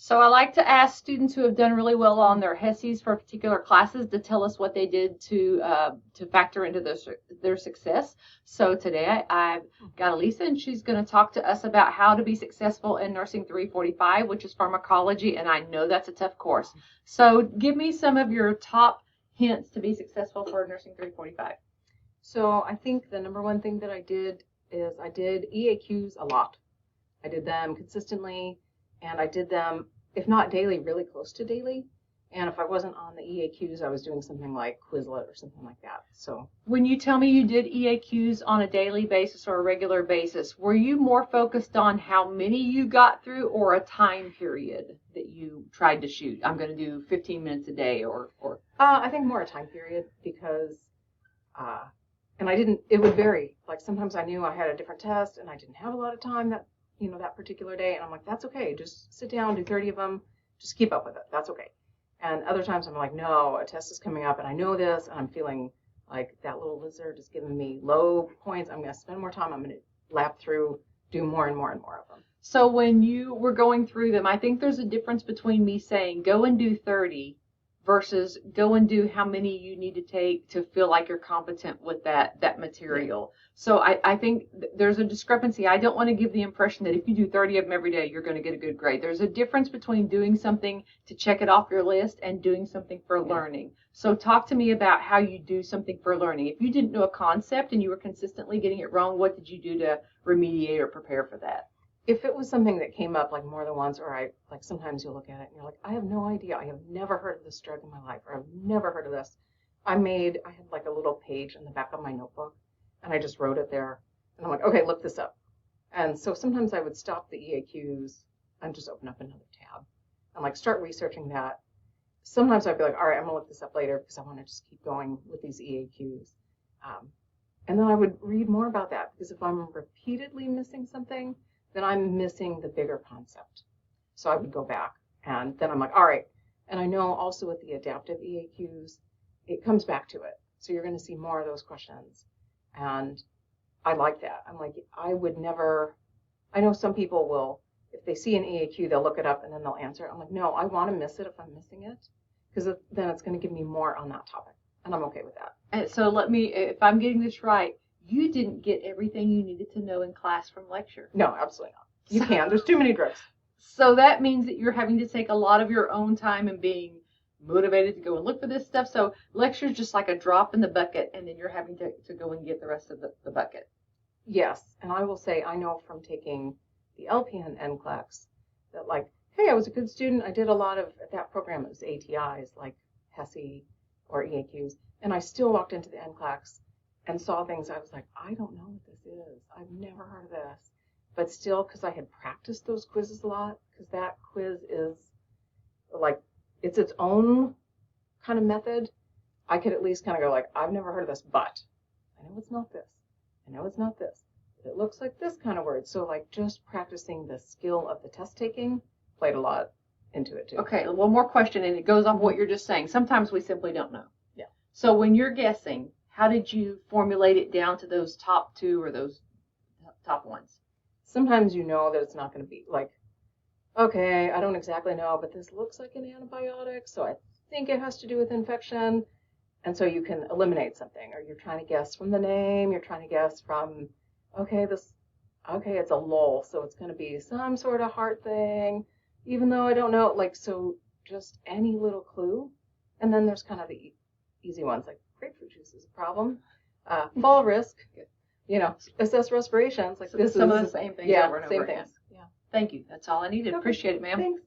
So I like to ask students who have done really well on their HESIs for particular classes to tell us what they did to factor into their success. So today I've got Elisa, and she's going to talk to us about how to be successful in Nursing 345, which is pharmacology, and I know that's a tough course. So give me some of your top hints to be successful for Nursing 345. So I think the number one thing that I did is I did EAQs a lot. I did them consistently, and I did them, if not daily, really close to daily. And if I wasn't on the EAQs, I was doing something like Quizlet or something like that. So when you tell me you did EAQs on a daily basis or a regular basis, were you more focused on how many you got through or a time period that you tried to shoot? I'm going to do 15 minutes a day or I think more a time period because and I didn't, it would vary. Like sometimes I knew I had a different test and I didn't have a lot of time that particular day. And I'm like, that's okay. Just sit down, do 30 of them. Just keep up with it. That's okay. And other times I'm like, no, a test is coming up and I know this and I'm feeling like that little lizard is giving me low points. I'm going to spend more time. I'm going to lap through, do more and more and more of them. So when you were going through them, I think there's a difference between me saying go and do 30 versus go and do how many you need to take to feel like you're competent with that material. Yeah. So I think there's a discrepancy. I don't want to give the impression that if you do 30 of them every day, you're going to get a good grade. There's a difference between doing something to check it off your list and doing something for learning. So talk to me about how you do something for learning. If you didn't know a concept and you were consistently getting it wrong, what did you do to remediate or prepare for that? If it was something that came up like more than once, or like sometimes you look at it and you're like, I have no idea. I have never heard of this drug in my life, or I've never heard of this. I had like a little page in the back of my notebook and I just wrote it there. And I'm like, okay, look this up. And so sometimes I would stop the EAQs and just open up another tab and like start researching that. Sometimes I'd be like, all right, I'm gonna look this up later because I want to just keep going with these EAQs. And then I would read more about that because if I'm repeatedly missing something, then I'm missing the bigger concept. So I would go back and then I'm like, all right. And I know also with the adaptive EAQs, it comes back to it. So you're going to see more of those questions. And I like that. I'm like, I know some people will, if they see an EAQ, they'll look it up and then they'll answer it. I'm like, no, I want to miss it if I'm missing it because then it's going to give me more on that topic. And I'm okay with that. And so if I'm getting this right, you didn't get everything you needed to know in class from lecture. No, absolutely not. You can't. There's too many drugs. So that means that you're having to take a lot of your own time and being motivated to go and look for this stuff. So lecture is just like a drop in the bucket, and then you're having to go and get the rest of the bucket. Yes, and I will say I know from taking the LPN NCLEX that like, hey, I was a good student. I did a lot of that program. It was ATIs like HESI or EAQs, and I still walked into the NCLEX and saw things. I was like, I don't know what this is. I've never heard of this. But still, because I had practiced those quizzes a lot, because that quiz is like, it's its own kind of method, I could at least kind of go like, I've never heard of this, but I know it's not this. I know it's not this. But it looks like this kind of word. So like just practicing the skill of the test taking played a lot into it too. Okay, one more question, and it goes off what you're just saying. Sometimes we simply don't know. Yeah. So when you're guessing, how did you formulate it down to those top two or those top ones? Sometimes you know that it's not going to be like, okay, I don't exactly know, but this looks like an antibiotic, so I think it has to do with infection. And so you can eliminate something, or you're trying to guess from the name, you're trying to guess from, okay, it's a lull, so it's going to be some sort of heart thing, even though I don't know, like, so just any little clue. And then there's kind of the easy ones, like grapefruit juice is a problem, fall risk. Assess respirations. Like this some of the same things over and same over again. Things. Yeah. Thank you. That's all I needed. Okay. Appreciate it, ma'am. Thanks.